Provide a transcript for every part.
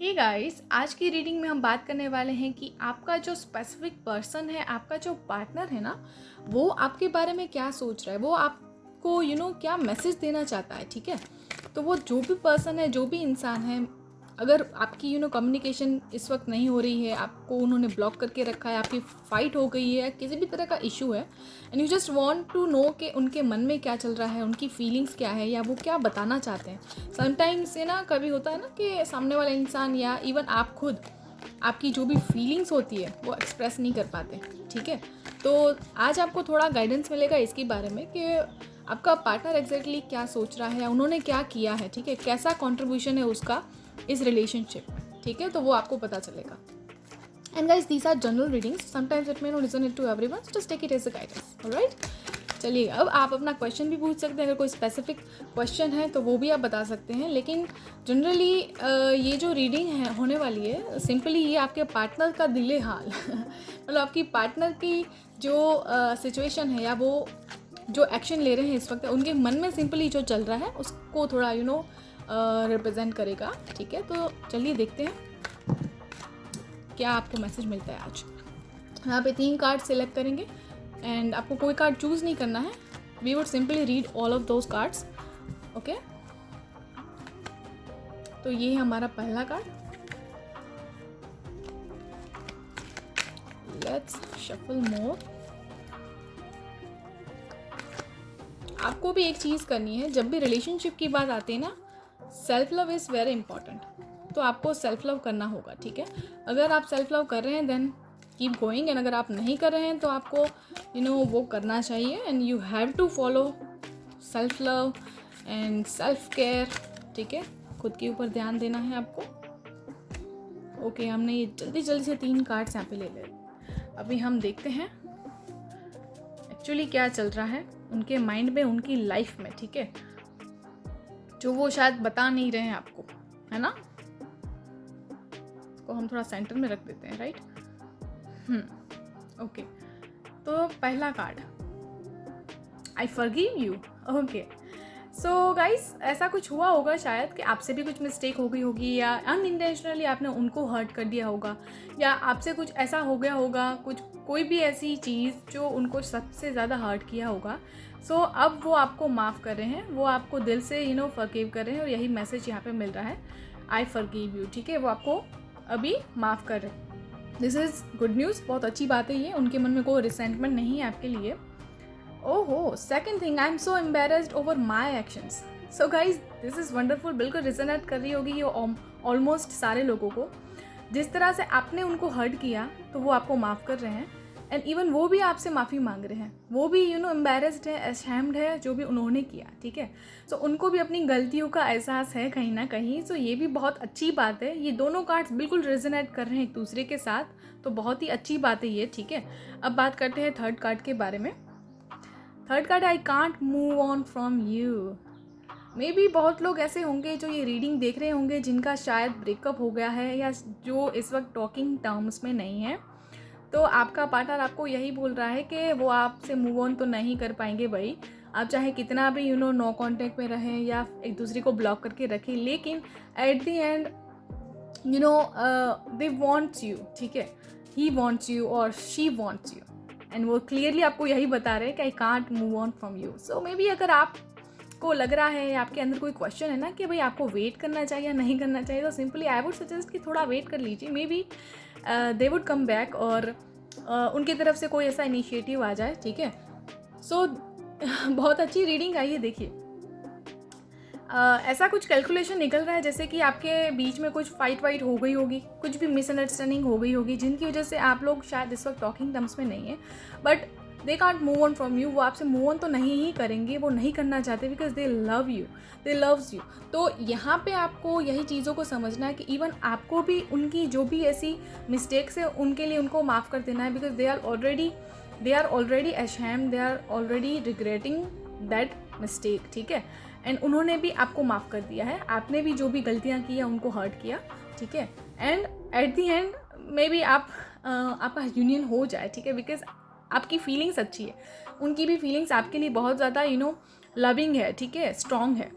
Hey guys, आज की reading में हम बात करने वाले हैं कि आपका जो स्पेसिफिक पर्सन है, आपका जो पार्टनर है ना, वो आपके बारे में क्या सोच रहा है, वो आपको क्या मैसेज देना चाहता है। ठीक है, तो वो जो भी पर्सन है, जो भी इंसान है, अगर आपकी कम्युनिकेशन इस वक्त नहीं हो रही है, आपको उन्होंने ब्लॉक करके रखा है, आपकी फाइट हो गई है, किसी भी तरह का इशू है and you just want to know कि उनके मन में क्या चल रहा है, उनकी फीलिंग्स क्या है या वो क्या बताना चाहते हैं। समटाइम्स ये ना कभी होता है ना कि सामने वाला इंसान या इवन आप खुद आपकी जो भी फीलिंग्स होती है वो एक्सप्रेस नहीं कर पाते। ठीक है, तो आज आपको थोड़ा गाइडेंस मिलेगा इसके बारे में कि आपका पार्टनर एग्जैक्टली क्या सोच रहा है, उन्होंने क्या किया है। ठीक है, कैसा कंट्रीब्यूशन है उसका इस रिलेशनशिप में। ठीक है, तो वो आपको पता चलेगा। And guys, these are general readings, sometimes it may not resonate to everyone, so just take it as a guidance. Alright, चलिए अब आप अपना क्वेश्चन भी पूछ सकते हैं। अगर कोई स्पेसिफिक क्वेश्चन है तो वो भी आप बता सकते हैं, लेकिन जनरली ये जो रीडिंग है होने वाली है, सिंपली ये आपके पार्टनर का दिले हाल मतलब आपकी पार्टनर की जो सिचुएशन है या वो जो एक्शन ले रहे हैं इस वक्त, उनके मन में सिंपली जो चल रहा है उसको थोड़ा रिप्रेजेंट करेगा। ठीक है, तो चलिए देखते हैं क्या आपको मैसेज मिलता है आज। यहाँ पे 3 कार्ड सिलेक्ट करेंगे एंड आपको कोई कार्ड चूज़ नहीं करना है। We would simply read all of those cards. Okay, तो ये है हमारा पहला कार्ड। लेट्स शफल मोर। आपको भी एक चीज़ करनी है, जब भी रिलेशनशिप की बात आती है ना, self love is very important. तो आपको सेल्फ लव करना होगा। ठीक है, अगर आप सेल्फ लव कर रहे हैं देन कीप गोइंग, एंड अगर आप नहीं कर रहे हैं तो आपको वो करना चाहिए। And you have to follow self love and self care. ठीक है, खुद के ऊपर ध्यान देना है आपको। ओके, हमने ये जल्दी जल्दी से 3 कार्ड्स यहाँ पे ले ले। अभी हम देखते हैं एक्चुअली क्या चल रहा है उनके माइंड में, उनकी लाइफ में। ठीक है, जो वो शायद बता नहीं रहे हैं आपको, है ना। इसको हम थोड़ा सेंटर में रख देते हैं, राइट। ओके, तो पहला card, I forgive you. Okay, so guys, ऐसा कुछ हुआ होगा शायद कि आपसे भी कुछ मिस्टेक हो गई होगी, या अनइंटेंशनली आपने उनको हर्ट कर दिया होगा, या आपसे कुछ ऐसा हो गया होगा, कोई भी ऐसी चीज़ जो उनको सबसे ज़्यादा हर्ट किया होगा। सो अब वो आपको माफ़ कर रहे हैं, वो आपको दिल से फॉरगिव कर रहे हैं, और यही मैसेज यहाँ पे मिल रहा है, आई फॉरगिव यू। ठीक है, वो आपको अभी माफ़ कर रहे हैं। दिस इज़ गुड न्यूज़, बहुत अच्छी बात है ये। उनके मन में कोई रिसेंटमेंट नहीं है आपके लिए। ओहो, second thing, I am so embarrassed over my actions. So guys, this is wonderful. बिल्कुल रिजोनेट कर रही होगी ये ऑलमोस्ट सारे लोगों को। जिस तरह से आपने उनको हर्ट किया तो वो आपको माफ़ कर रहे हैं, एंड इवन वो भी आपसे माफ़ी मांग रहे हैं। वो भी एम्बेरस्ड है, अशैम्ड है जो भी उन्होंने किया। ठीक है, सो उनको भी अपनी गलतियों का एहसास है कहीं ना कहीं। सो ये भी बहुत अच्छी बात है। ये दोनों कार्ड्स बिल्कुल रेजोनेट कर रहे हैं एक दूसरे के साथ, तो बहुत ही अच्छी बात है ये। ठीक है, अब बात करते हैं थर्ड कार्ड के बारे में। Third card, I can't move on from you. May be बहुत लोग ऐसे होंगे जो ये रीडिंग देख रहे होंगे जिनका शायद ब्रेकअप हो गया है, या जो इस वक्त टॉकिंग टर्म्स में नहीं है। तो आपका पार्टनर आपको यही बोल रहा है कि वो आपसे मूव ऑन तो नहीं कर पाएंगे भाई। आप चाहे कितना भी नो कांटेक्ट में रहें या एक दूसरे को ब्लॉक करके रखें, लेकिन at the and they wants you. ठीक है, ही वांट्स यू और शी वांट्स यू, एंड वो क्लियरली आपको यही बता रहे हैं कि I can't move on from you. So may be अगर आपको लग रहा है, आपके अंदर कोई क्वेश्चन है ना कि भाई आपको वेट करना चाहिए या नहीं करना चाहिए, तो सिंपली आई वुड सजेस्ट कि थोड़ा वेट कर लीजिए। May be they would come back, और उनकी तरफ से कोई ऐसा इनिशिएटिव आ जाए। ठीक है, सो बहुत अच्छी रीडिंग आई है। देखिए, ऐसा कुछ कैलकुलेशन निकल रहा है जैसे कि आपके बीच में कुछ फाइट वाइट हो गई होगी, कुछ भी मिसअंडरस्टैंडिंग हो गई होगी, जिनकी वजह से आप लोग शायद इस वक्त टॉकिंग टर्म्स में नहीं है, but they can't move on from you. वो आपसे मूव ऑन तो नहीं ही करेंगे, वो नहीं करना चाहते, because they love you, they loves you. तो यहाँ पे आपको यही चीज़ों को समझना है कि इवन आपको भी उनकी जो भी ऐसी मिस्टेक्स है उनके लिए उनको माफ़ कर देना है, because they are already ashamed, they are already regretting that mistake. ठीक है, एंड उन्होंने भी आपको माफ़ कर दिया है, आपने भी जो भी गलतियाँ की या उनको हर्ट किया। ठीक है, and at the and may be आपका यूनियन हो जाए। ठीक है, बिकॉज आपकी फीलिंग्स अच्छी है, उनकी भी फीलिंग्स आपके लिए बहुत ज़्यादा लविंग है। ठीक है, स्ट्रॉन्ग है।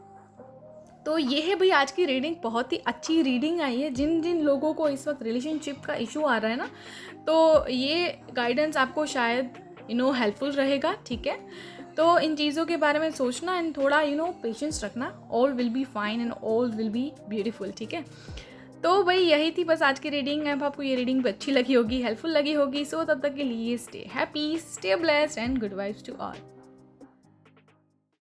तो ये है भाई आज की रीडिंग, बहुत ही अच्छी रीडिंग आई है। जिन जिन लोगों को इस वक्त रिलेशनशिप का इशू आ रहा है ना, तो ये गाइडेंस आपको शायद हेल्पफुल रहेगा, ठीक है। तो इन चीज़ों के बारे में सोचना एंड थोड़ा पेशेंस रखना। All will be fine and all will be beautiful, ठीक है। तो भाई यही थी बस आज की रीडिंग। अब आपको ये रीडिंग अच्छी लगी होगी, हेल्पफुल लगी होगी। सो तब तक के लिए stay happy, stay blessed and good vibes to all.